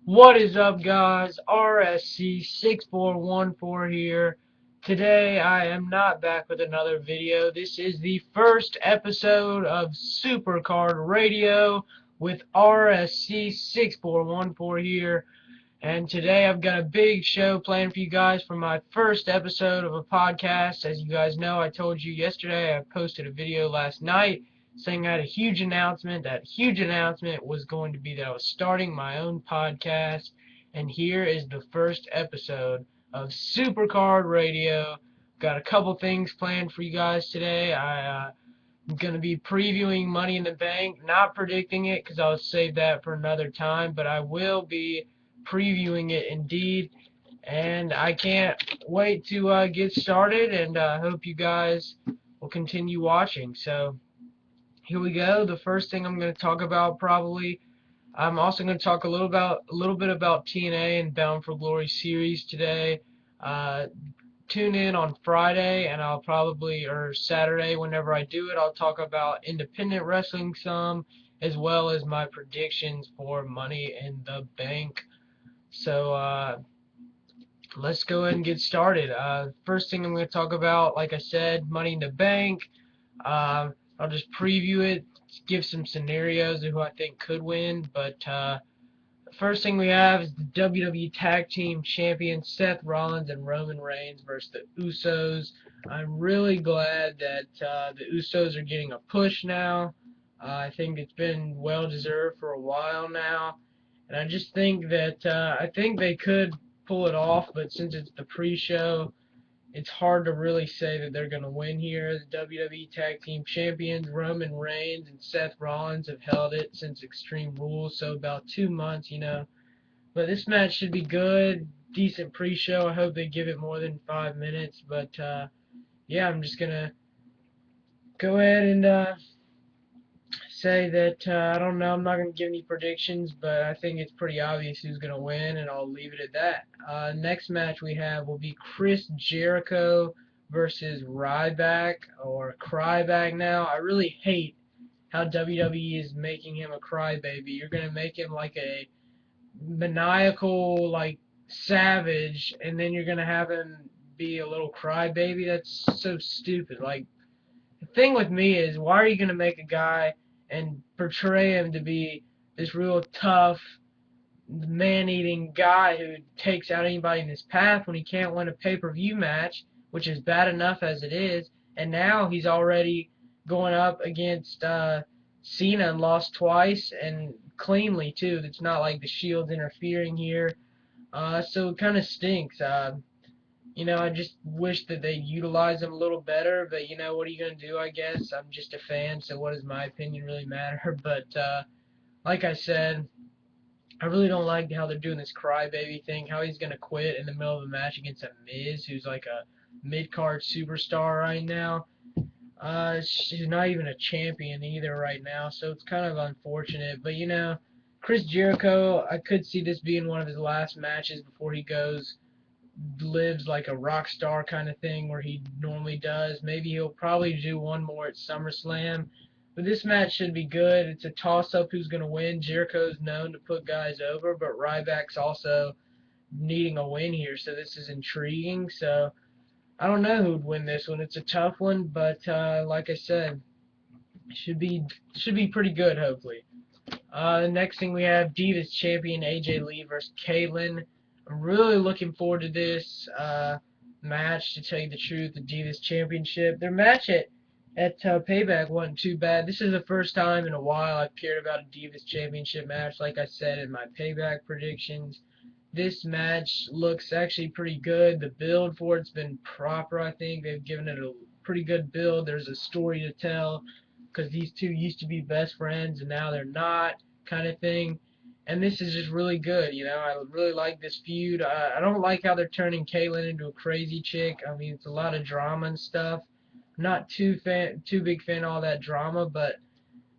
What is up, guys? rsc6414 here. Today I am not back with another video. This is the first episode of SUPERCARD Radio with rsc6414 here. And today I've got a big show planned for you guys for my first episode of a podcast. As you guys know, I told you yesterday, I posted a video last night saying I had a huge announcement. That huge announcement was going to be that I was starting my own podcast. And here is the first episode of Supercard Radio. Got a couple things planned for you guys today. I'm going to be previewing Money in the Bank, not predicting it because I'll save that for another time, but I will be previewing it indeed, and I can't wait to get started, and hope you guys will continue watching. So here we go. The first thing I'm going to talk about probably, I'm also going to talk a little bit about TNA and Bound for Glory series today. Tune in on Friday, and I'll probably, or Saturday, whenever I do it, I'll talk about independent wrestling some, as well as my predictions for Money in the Bank. So let's go ahead and get started. First thing I'm going to talk about, like I said, Money in the Bank. I'll just preview it, give some scenarios of who I think could win, but first thing we have is the WWE Tag Team Champions Seth Rollins and Roman Reigns versus the Usos. I'm really glad that the Usos are getting a push now. I think it's been well deserved for a while now, and I just think that I think they could pull it off, but since it's the pre-show, it's hard to really say that they're going to win here. The WWE Tag Team Champions Roman Reigns and Seth Rollins have held it since Extreme Rules, so about 2 months, you know. But this match should be good, decent pre-show. I hope they give it more than 5 minutes. But yeah, I'm just gonna go ahead and say that I don't know. I'm not gonna give any predictions, but I think it's pretty obvious who's gonna win, and I'll leave it at that. Next match we have will be Chris Jericho versus Ryback, or Cryback now. I really hate how WWE is making him a crybaby. You're gonna make him like a maniacal, like, savage, and then you're gonna have him be a little crybaby. That's so stupid. Like, the thing with me is, why are you gonna make a guy and portray him to be this real tough, man-eating guy who takes out anybody in his path when he can't win a pay-per-view match, which is bad enough as it is, and now he's already going up against Cena and lost twice, and cleanly too. It's not like the Shield's interfering here, so it kind of stinks. I just wish that they utilize him a little better, but what are you gonna do? I guess I'm just a fan, so what does my opinion really matter? But like I said, I really don't like how they're doing this crybaby thing, how he's going to quit in the middle of a match against a Miz, who's like a mid-card superstar right now. She's not even a champion either right now, so it's kind of unfortunate. But, Chris Jericho, I could see this being one of his last matches before he lives like a rock star kind of thing where he normally does. Maybe he'll probably do one more at SummerSlam. But this match should be good. It's a toss-up who's going to win. Jericho's known to put guys over, but Ryback's also needing a win here, so this is intriguing. So I don't know who'd win this one. It's a tough one, but like I said, should be pretty good, hopefully. The next thing we have, Divas champion AJ Lee versus Caitlyn. I'm really looking forward to this match, to tell you the truth, the Divas Championship. Their match at Payback wasn't too bad. This is the first time in a while I've cared about a Divas Championship match, like I said in my Payback predictions. This match looks actually pretty good. The build for it's been proper, I think. They've given it a pretty good build. There's a story to tell, because these two used to be best friends and now they're not, kind of thing. And this is just really good, I really like this feud. I don't like how they're turning Caitlyn into a crazy chick. I mean, it's a lot of drama and stuff. I'm not too big fan of all that drama, but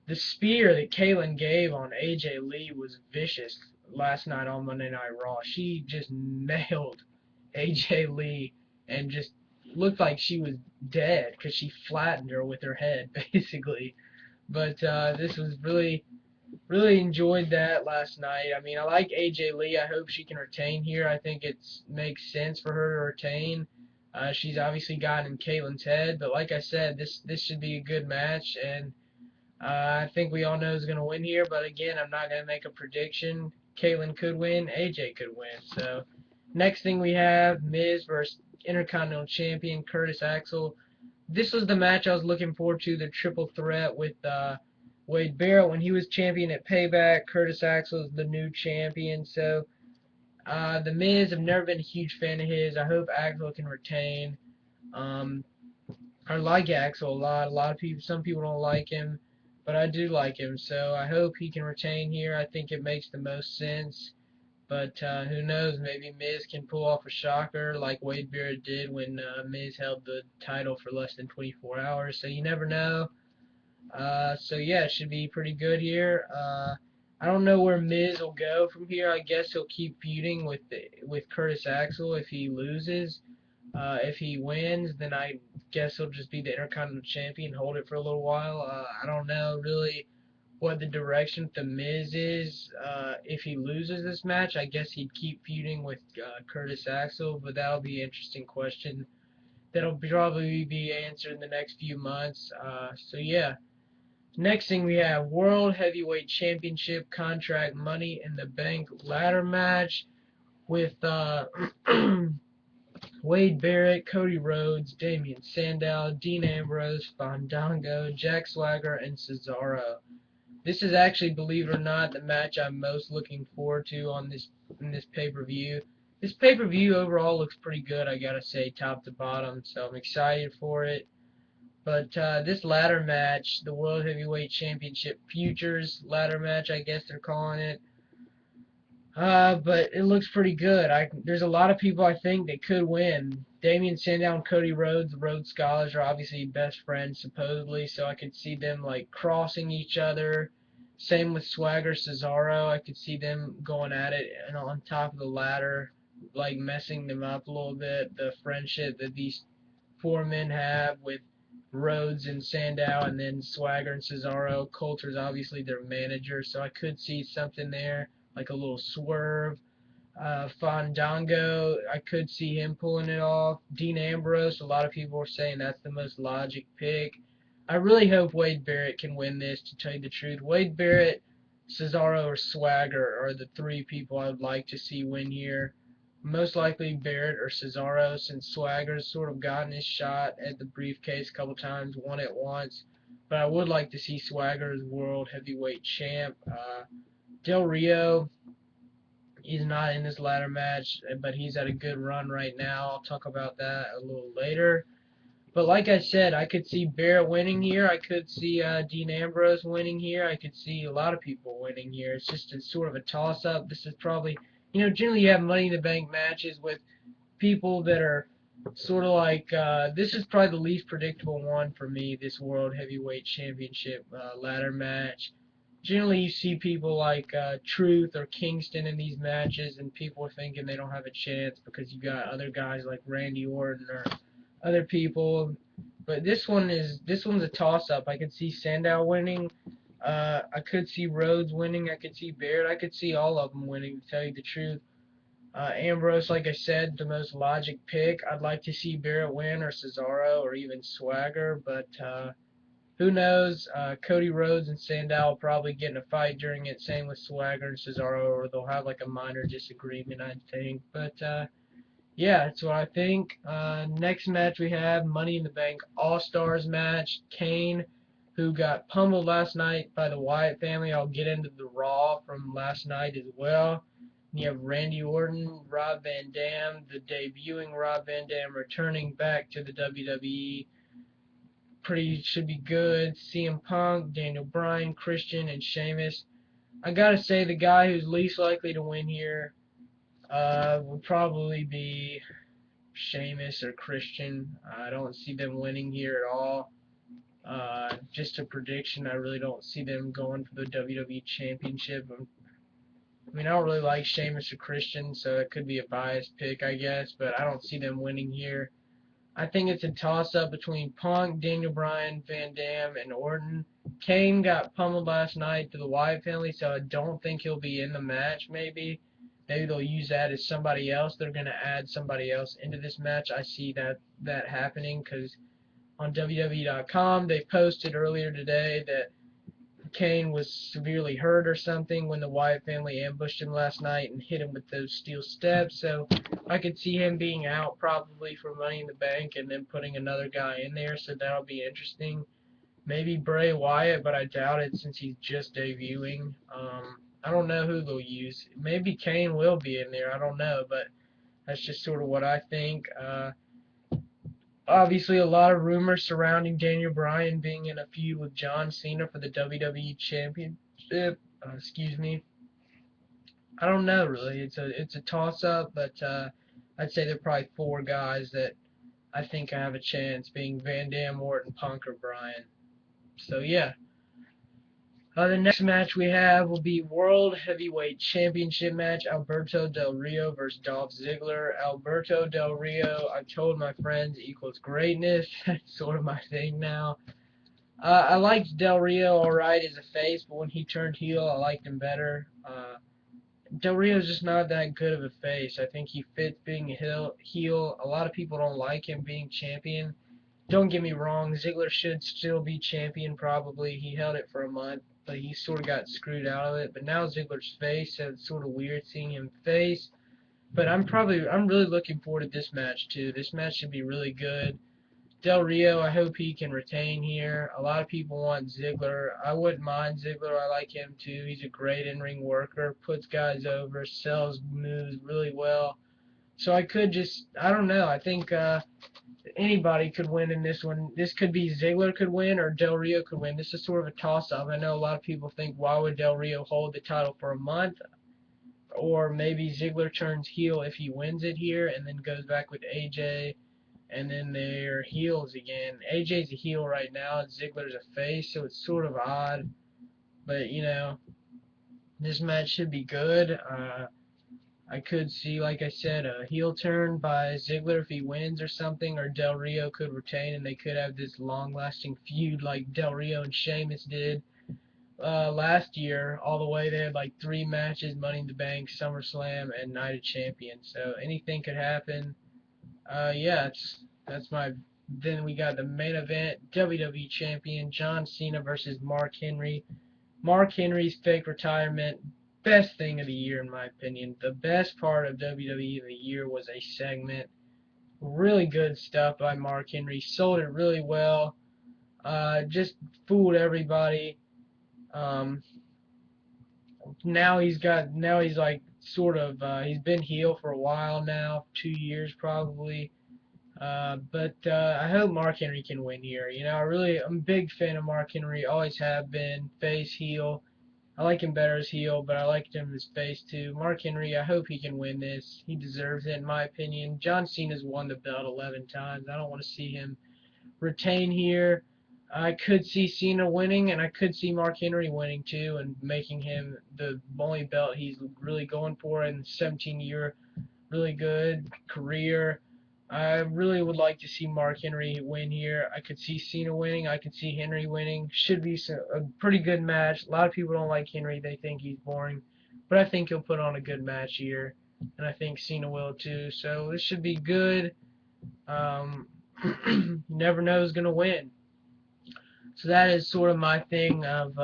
the spear that Caitlyn gave on AJ Lee was vicious last night on Monday Night Raw. She just nailed AJ Lee and just looked like she was dead because she flattened her with her head, basically. But this was really Really enjoyed that last night. I mean, I like AJ Lee. I hope she can retain here. I think it makes sense for her to retain. She's obviously gotten in Caitlin's head, but like I said, this should be a good match, and I think we all know who's going to win here. But again, I'm not going to make a prediction. Caitlin could win. AJ could win. So next thing we have Miz versus Intercontinental Champion Curtis Axel. This was the match I was looking forward to, the triple threat with Wade Barrett when he was champion at Payback. Curtis Axel is the new champion. So the Miz, I've never been a huge fan of his. I hope Axel can retain. Um, I like Axel a lot. A lot of people, some people don't like him, but I do like him. So I hope he can retain here. I think it makes the most sense. But who knows? Maybe Miz can pull off a shocker like Wade Barrett did when Miz held the title for less than 24 hours. So you never know. So yeah, it should be pretty good here. I don't know where Miz will go from here. I guess he'll keep feuding with Curtis Axel if he loses. If he wins, then I guess he'll just be the Intercontinental Champion, hold it for a little while. I don't know really what the direction the Miz is. If he loses this match, I guess he'd keep feuding with Curtis Axel, but that'll be an interesting question. That'll probably be answered in the next few months. So yeah. Next thing we have World Heavyweight Championship contract Money in the Bank ladder match with Wade Barrett, Cody Rhodes, Damian Sandow, Dean Ambrose, Fandango, Jack Swagger, and Cesaro. This is actually, believe it or not, the match I'm most looking forward to on this pay-per-view. This pay-per-view overall looks pretty good, I gotta say, top to bottom, so I'm excited for it. But this ladder match, the World Heavyweight Championship Futures ladder match, I guess they're calling it, but it looks pretty good. There's a lot of people I think that could win. Damian Sandow and Cody Rhodes, the Rhodes Scholars, are obviously best friends supposedly, so I could see them like crossing each other. Same with Swagger, Cesaro. I could see them going at it and on top of the ladder, like messing them up a little bit. The friendship that these four men have with Rhodes and Sandow, and then Swagger and Cesaro. Coulter's obviously their manager, so I could see something there like a little swerve. Fandango, I could see him pulling it off. Dean Ambrose, a lot of people are saying that's the most logic pick. I really hope Wade Barrett can win this, to tell you the truth. Wade Barrett, Cesaro, or Swagger are the three people I would like to see win here. Most likely Barrett or Cesaro, since Swagger's sort of gotten his shot at the briefcase a couple times, won it once. But I would like to see Swagger as World Heavyweight Champ. Del Rio, he's not in this ladder match, but he's at a good run right now. I'll talk about that a little later. But like I said, I could see Barrett winning here. I could see Dean Ambrose winning here. I could see a lot of people winning here. It's just a sort of a toss-up. This is probably, generally you have Money in the Bank matches with people that are sort of like, this is probably the least predictable one for me, this World Heavyweight Championship ladder match. Generally, you see people like Truth or Kingston in these matches, and people are thinking they don't have a chance because you got other guys like Randy Orton or other people. But this one's a toss-up. I could see Sandow winning. I could see Rhodes winning. I could see Barrett. I could see all of them winning, to tell you the truth. Ambrose, like I said, the most logic pick. I'd like to see Barrett win, or Cesaro, or even Swagger, but who knows? Cody Rhodes and Sandow will probably get in a fight during it. Same with Swagger and Cesaro, or they'll have like a minor disagreement, I think. But yeah, that's what I think. Next match we have Money in the Bank All-Stars match. Kane, who got pummeled last night by the Wyatt family. I'll get into the Raw from last night as well. And you have Randy Orton, Rob Van Dam, the debuting Rob Van Dam returning back to the WWE. Should be good. CM Punk, Daniel Bryan, Christian, and Sheamus. I gotta say the guy who's least likely to win here would probably be Sheamus or Christian. I don't see them winning here at all. Just a prediction. I really don't see them going for the WWE Championship. I mean, I don't really like Sheamus or Christian, so it could be a biased pick, I guess, but I don't see them winning here. I think it's a toss-up between Punk, Daniel Bryan, Van Dam, and Orton. Kane got pummeled last night to the Wyatt family, so I don't think he'll be in the match, maybe. Maybe they'll use that as somebody else. They're going to add somebody else into this match. I see that happening because on WWE.com they posted earlier today that Kane was severely hurt or something when the Wyatt family ambushed him last night and hit him with those steel steps. So I could see him being out probably for Money in the Bank and then putting another guy in there. So that'll be interesting. Maybe Bray Wyatt, but I doubt it since he's just debuting. I don't know who they'll use. Maybe Kane will be in there. I don't know, but that's just sort of what I think. Obviously, a lot of rumors surrounding Daniel Bryan being in a feud with John Cena for the WWE Championship. Excuse me. I don't know really. It's a toss-up, but I'd say there are probably four guys that I think have a chance, being Van Dam, Orton, Punk, or Bryan. So yeah. The next match we have will be World Heavyweight Championship match, Alberto Del Rio versus Dolph Ziggler. Alberto Del Rio, I've told my friends, equals greatness. That's sort of my thing now. I liked Del Rio alright as a face, but when he turned heel, I liked him better. Del Rio's just not that good of a face. I think he fits being a heel. A lot of people don't like him being champion. Don't get me wrong, Ziggler should still be champion probably. He held it for a month, but he sort of got screwed out of it. But now Ziggler's face, so it's sort of weird seeing him face. But I'm really looking forward to this match too. This match should be really good. Del Rio, I hope he can retain here. A lot of people want Ziggler. I wouldn't mind Ziggler. I like him too. He's a great in-ring worker, puts guys over, sells moves really well. So I don't know. I think anybody could win in this one. This could be Ziggler could win or Del Rio could win. This is sort of a toss-up. I know a lot of people think, why would Del Rio hold the title for a month? Or maybe Ziggler turns heel if he wins it here and then goes back with AJ and then they're heels again. AJ's a heel right now. Ziggler's a face, so it's sort of odd. But, you know, this match should be good. I could see, like I said, a heel turn by Ziggler if he wins or something, or Del Rio could retain and they could have this long-lasting feud like Del Rio and Sheamus did last year. All the way, they had like 3 matches: Money in the Bank, SummerSlam, and Night of Champions. So anything could happen. Yeah, that's my. Then we got the main event: WWE Champion John Cena versus Mark Henry. Mark Henry's fake retirement, best thing of the year in my opinion. The best part of WWE of the year was a segment. Really good stuff by Mark Henry. Sold it really well. Just fooled everybody. Um, now he's like sort of he's been heel for a while now, 2 years probably. But I hope Mark Henry can win here. You know, I'm a big fan of Mark Henry. Always have been. Face, heel. I like him better as heel, but I liked him as face too. Mark Henry, I hope he can win this. He deserves it, in my opinion. John Cena's won the belt 11 times. I don't want to see him retain here. I could see Cena winning, and I could see Mark Henry winning too, and making him the only belt he's really going for in 17-year really good career. I really would like to see Mark Henry win here. I could see Cena winning. I could see Henry winning. Should be a pretty good match. A lot of people don't like Henry. They think he's boring. But I think he'll put on a good match here. And I think Cena will too. So this should be good. You never know who's going to win. So that is sort of my thing of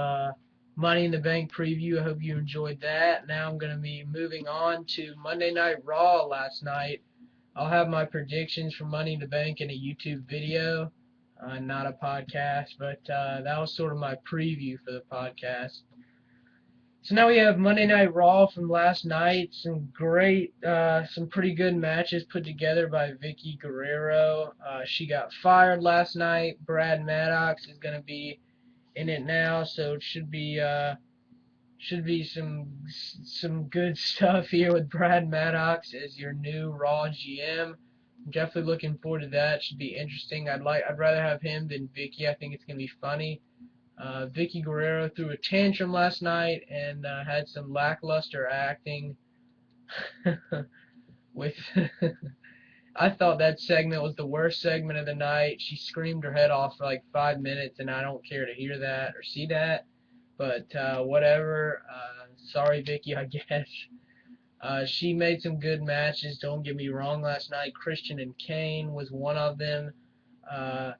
Money in the Bank preview. I hope you enjoyed that. Now I'm going to be moving on to Monday Night Raw last night. I'll have my predictions for Money in the Bank in a YouTube video, not a podcast, but that was sort of my preview for the podcast. So now we have Monday Night Raw from last night. Some pretty good matches put together by Vicky Guerrero. She got fired last night. Brad Maddox is going to be in it now, so it should be some good stuff here with Brad Maddox as your new Raw GM. I'm definitely looking forward to that. Should be interesting. I'd rather have him than Vicky. I think it's gonna be funny. Vicky Guerrero threw a tantrum last night and had some lackluster acting with I thought that segment was the worst segment of the night. She screamed her head off for like 5 minutes, and I don't care to hear that or see that. But whatever. Sorry, Vicky, I guess. She made some good matches, don't get me wrong, last night. Christian and Kane was one of them. Uh,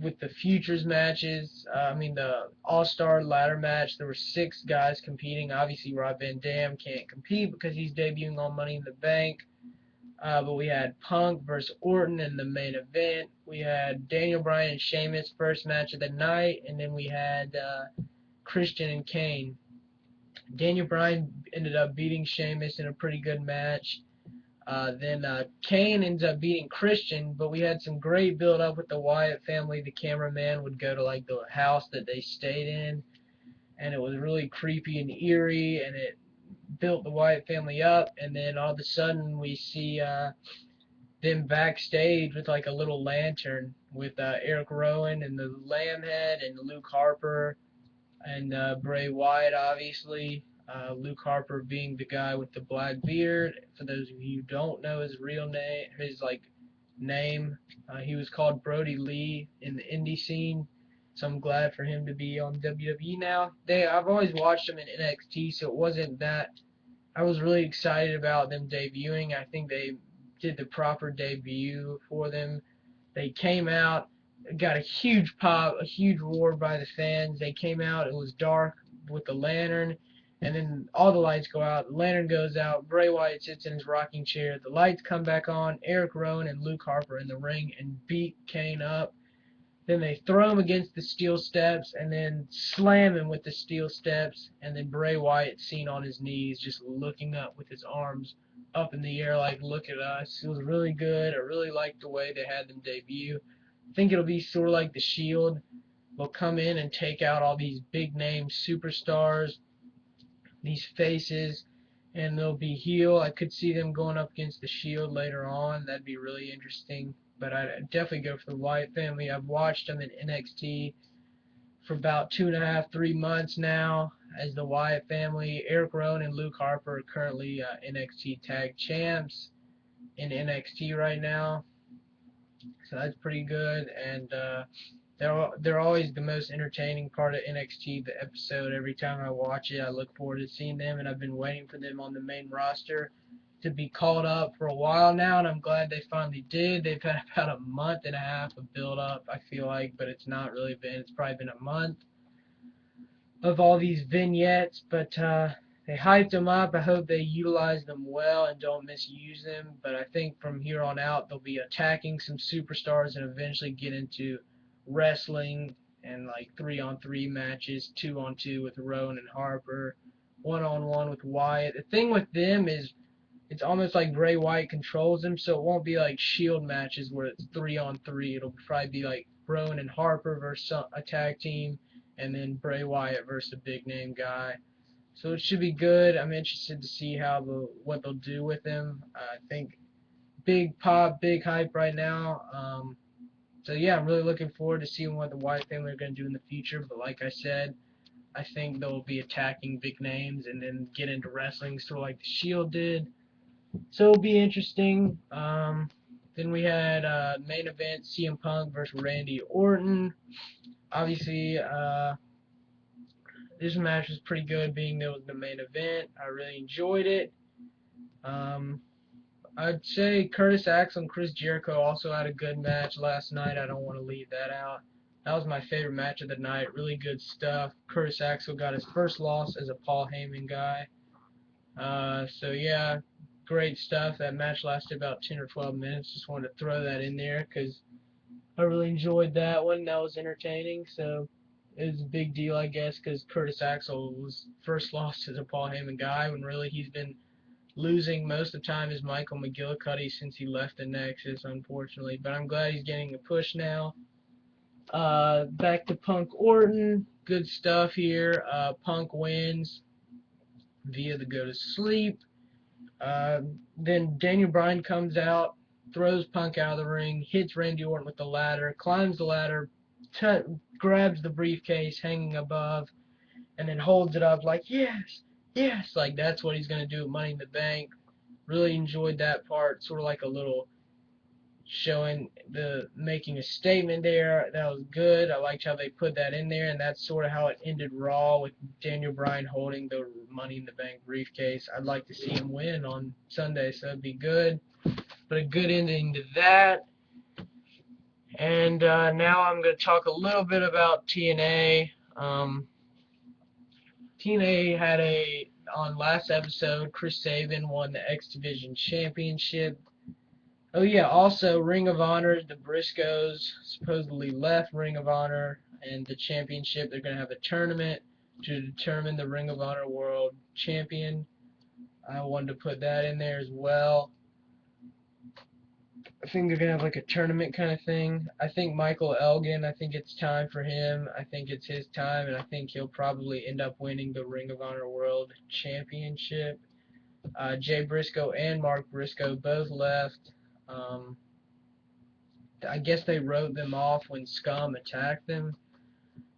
with the Futures matches, I mean the All-Star ladder match, there were 6 guys competing. Obviously, Rob Van Dam can't compete because he's debuting on Money in the Bank. But we had Punk versus Orton in the main event. We had Daniel Bryan and Sheamus first match of the night, and then we had Christian and Kane. Daniel Bryan ended up beating Sheamus in a pretty good match. Then Kane ends up beating Christian, but we had some great build up with the Wyatt family. The cameraman would go to like the house that they stayed in, and it was really creepy and eerie, and it built the Wyatt family up. And then all of a sudden we see them backstage with like a little lantern with Eric Rowan and the Lambhead and Luke Harper and Bray Wyatt, obviously. Luke Harper being the guy with the black beard. For those of you who don't know his real name, his name, he was called Brody Lee in the indie scene. So I'm glad for him to be on WWE now. I've always watched him in NXT, so it wasn't that. I was really excited about them debuting. I think they did the proper debut for them. They came out, got a huge pop, a huge roar by the fans. They came out, it was dark with the lantern, and then all the lights go out. The lantern goes out. Bray Wyatt sits in his rocking chair. The lights come back on. Eric Rowan and Luke Harper in the ring and beat Kane up. Then they throw him against the steel steps and then slam him with the steel steps. And then Bray Wyatt seen on his knees just looking up with his arms up in the air like, look at us. It was really good. I really liked the way they had them debut. I think it'll be sort of like the Shield. They'll come in and take out all these big name superstars, these faces, and they'll be heel. I could see them going up against the Shield later on. That'd be really interesting. But I'd definitely go for the Wyatt family. I've watched them in NXT for about 2.5, 3 months now as the Wyatt family. Eric Rowan and Luke Harper are currently NXT Tag Champs in NXT right now. So that's pretty good. And they're always the most entertaining part of NXT, the episode. Every time I watch it, I look forward to seeing them, and I've been waiting for them on the main roster to be called up for a while now, and I'm glad they finally did. They've had about a month and a half of build-up, I feel like, but it's not really been. It's probably been a month of all these vignettes, but they hyped them up. I hope they utilize them well and don't misuse them, but I think from here on out they'll be attacking some superstars and eventually get into wrestling and like 3-on-3 matches, 2-on-2 with Rowan and Harper, 1-on-1 with Wyatt. The thing with them is it's almost like Bray Wyatt controls them, so it won't be like Shield matches where it's 3-on-3. It'll probably be like Rowan and Harper versus a tag team, and then Bray Wyatt versus a big name guy. So it should be good. I'm interested to see what they'll do with him. I think big pop, big hype right now. So yeah, I'm really looking forward to seeing what the Wyatt family are going to do in the future. But like I said, I think they'll be attacking big names and then get into wrestling, sort of like the Shield did. So it'll be interesting. Then we had main event CM Punk versus Randy Orton. Obviously, this match was pretty good, being that it was the main event. I really enjoyed it. I'd say Curtis Axel and Chris Jericho also had a good match last night. I don't want to leave that out. That was my favorite match of the night. Really good stuff. Curtis Axel got his first loss as a Paul Heyman guy. So yeah, great stuff. That match lasted about 10 or 12 minutes. Just wanted to throw that in there because I really enjoyed that one. That was entertaining. So it was a big deal, I guess, because Curtis Axel was first lost as a Paul Heyman guy when really he's been losing most of the time is Michael McGillicuddy since he left the Nexus, unfortunately. But I'm glad he's getting a push now. Back to Punk Orton. Good stuff here. Punk wins via the go to sleep. Then Daniel Bryan comes out, throws Punk out of the ring, hits Randy Orton with the ladder, climbs the ladder, grabs the briefcase hanging above, and then holds it up like, yes, yes, like that's what he's going to do at Money in the Bank. Really enjoyed that part, sort of like a little showing making a statement there. That was good. I liked how they put that in there, and that's sort of how it ended Raw with Daniel Bryan holding the Money in the Bank briefcase. I'd like to see him win on Sunday, so it'd be good. But a good ending to that. And now I'm going to talk a little bit about TNA. TNA had on last episode, Chris Sabin won the X Division Championship. Oh yeah, also Ring of Honor, the Briscoes supposedly left Ring of Honor and the championship. They're going to have a tournament to determine the Ring of Honor World Champion. I wanted to put that in there as well. I think they're going to have like a tournament kind of thing. I think Michael Elgin, I think it's time for him. I think it's his time, and I think he'll probably end up winning the Ring of Honor World Championship. Jay Briscoe and Mark Briscoe both left. I guess they wrote them off when Scum attacked them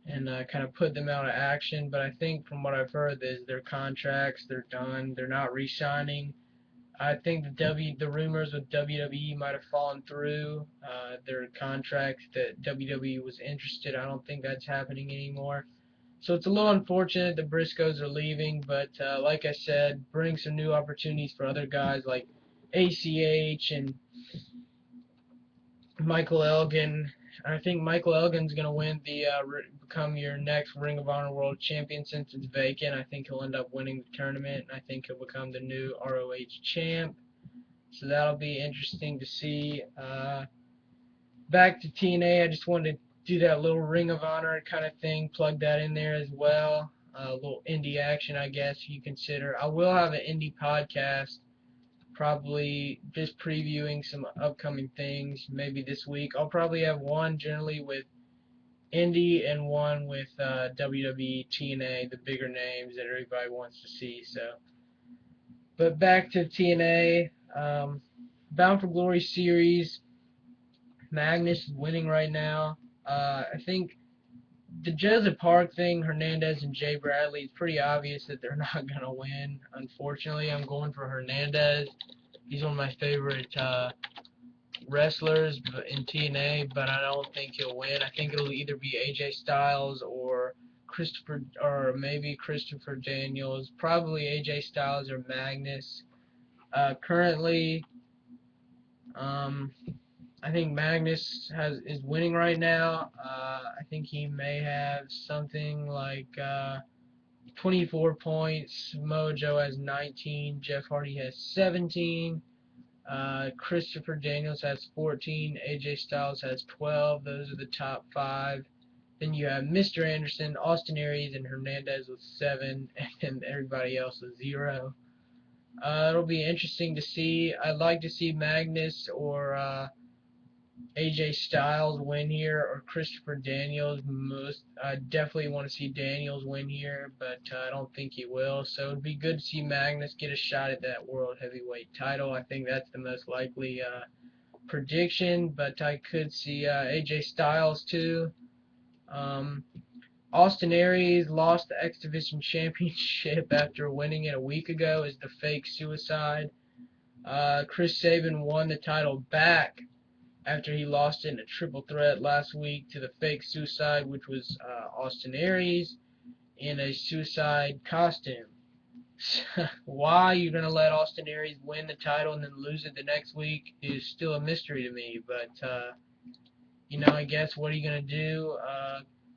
and kind of put them out of action. But I think from what I've heard is their contracts, they're done. They're not re-signing. I think the rumors with WWE might have fallen through. Their contract that WWE was interested, I don't think that's happening anymore. So it's a little unfortunate the Briscoes are leaving, but like I said, bring some new opportunities for other guys like ACH and Michael Elgin. I think Michael Elgin's going to win become your next Ring of Honor World Champion since it's vacant. I think he'll end up winning the tournament, and I think he'll become the new ROH champ. So that'll be interesting to see. Back to TNA, I just wanted to do that little Ring of Honor kind of thing, plug that in there as well. A little indie action, I guess you consider. I will have an indie podcast, probably just previewing some upcoming things maybe this week. I'll probably have one generally with indie and one with WWE, TNA, the bigger names that everybody wants to see. So, but back to TNA, Bound for Glory series. Magnus is winning right now. I think the Joseph Park thing, Hernandez and Jay Bradley, it's pretty obvious that they're not going to win. Unfortunately, I'm going for Hernandez. He's one of my favorite wrestlers in TNA, but I don't think he'll win. I think it'll either be AJ Styles or maybe Christopher Daniels. Probably AJ Styles or Magnus. Currently, I think Magnus is winning right now. I think he may have something like 24 points. Mojo has 19. Jeff Hardy has 17. Christopher Daniels has 14. AJ Styles has 12. Those are the top 5. Then you have Mr. Anderson, Austin Aries, and Hernandez with 7, and everybody else with 0. It'll be interesting to see. I'd like to see Magnus or AJ Styles win here, or Christopher Daniels. I definitely want to see Daniels win here, but I don't think he will. So it'd be good to see Magnus get a shot at that World Heavyweight title. I think that's the most likely prediction, but I could see AJ Styles too. Austin Aries lost the X Division Championship after winning it a week ago as the fake suicide. Chris Sabin won the title back after he lost it in a triple threat last week to the fake suicide, which was Austin Aries in a suicide costume. Why you're going to let Austin Aries win the title and then lose it the next week is still a mystery to me, but I guess what are you going to do?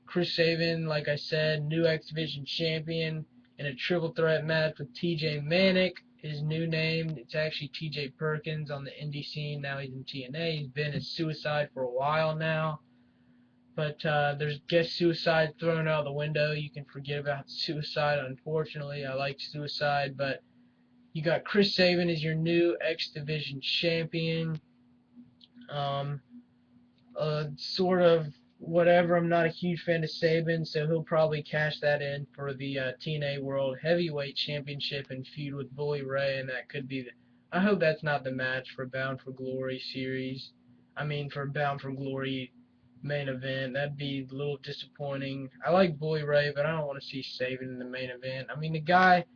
Chris Sabin, like I said, new X Division champion in a triple threat match with TJ Manic. His new name, it's actually TJ Perkins on the indie scene. Now he's in TNA. He's been a suicide for a while now. But there's guest suicide thrown out the window. You can forget about suicide, unfortunately. I like suicide, but you got Chris Sabin as your new X Division champion. Sort of whatever. I'm not a huge fan of Sabin, so he'll probably cash that in for the TNA World Heavyweight Championship and feud with Bully Ray, and that could be I hope that's not the match for Bound for Glory series. For Bound for Glory main event. That'd be a little disappointing. I like Bully Ray, but I don't want to see Sabin in the main event. The guy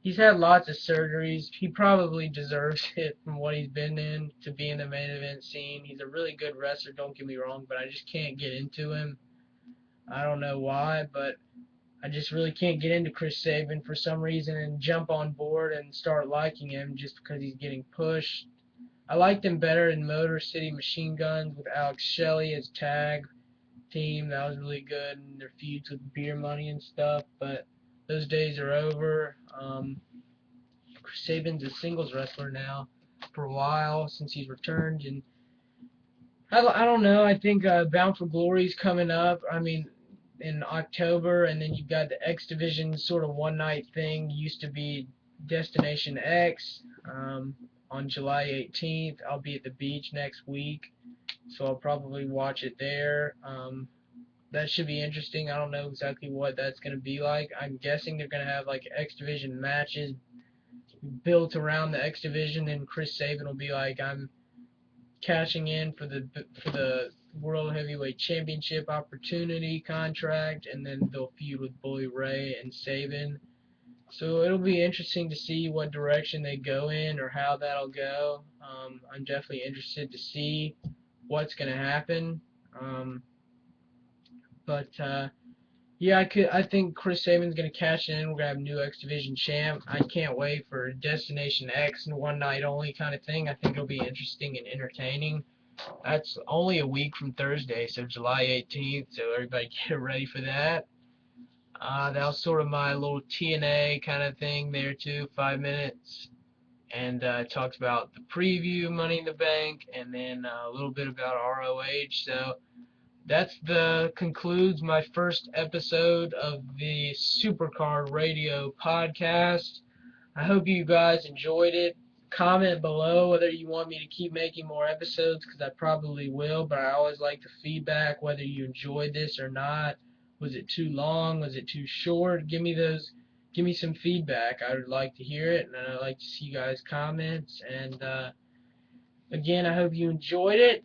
He's had lots of surgeries. He probably deserves it from what he's been in to be in the main event scene. He's a really good wrestler, don't get me wrong, but I just can't get into him. I don't know why, but I just really can't get into Chris Sabin for some reason and jump on board and start liking him just because he's getting pushed. I liked him better in Motor City Machine Guns with Alex Shelley as tag team. That was really good, and their feuds with Beer Money and stuff, but those days are over. Chris Sabin's a singles wrestler now for a while since he's returned, and I don't know. I think Bound for Glory's coming up. I mean, in October, and then you've got the X Division sort of one night thing. Used to be Destination X on July 18th. I'll be at the beach next week, so I'll probably watch it there. That should be interesting. I don't know exactly what that's going to be like. I'm guessing they're going to have like X Division matches built around the X Division, and Chris Sabin will be like, I'm cashing in for the World Heavyweight Championship opportunity contract, and then they'll feud with Bully Ray and Sabin. So it'll be interesting to see what direction they go in or how that'll go. I'm definitely interested to see what's going to happen. But yeah, I think Chris Sabin's gonna cash in. We're gonna have a new X Division champ. I can't wait for Destination X and one night only kind of thing. I think it'll be interesting and entertaining. That's only a week from Thursday, so July 18th. So everybody get ready for that. That was sort of my little TNA kind of thing there too, 5 minutes, and talked about the preview, Money in the Bank, and then a little bit about ROH. So that concludes my first episode of the SUPERCARD Radio podcast. I hope you guys enjoyed it. Comment below whether you want me to keep making more episodes, because I probably will, but I always like the feedback whether you enjoyed this or not. Was it too long? Was it too short? Give me some feedback. I would like to hear it, and I'd like to see you guys' comments. And again, I hope you enjoyed it.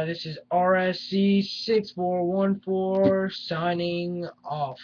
This is RSC6414 signing off.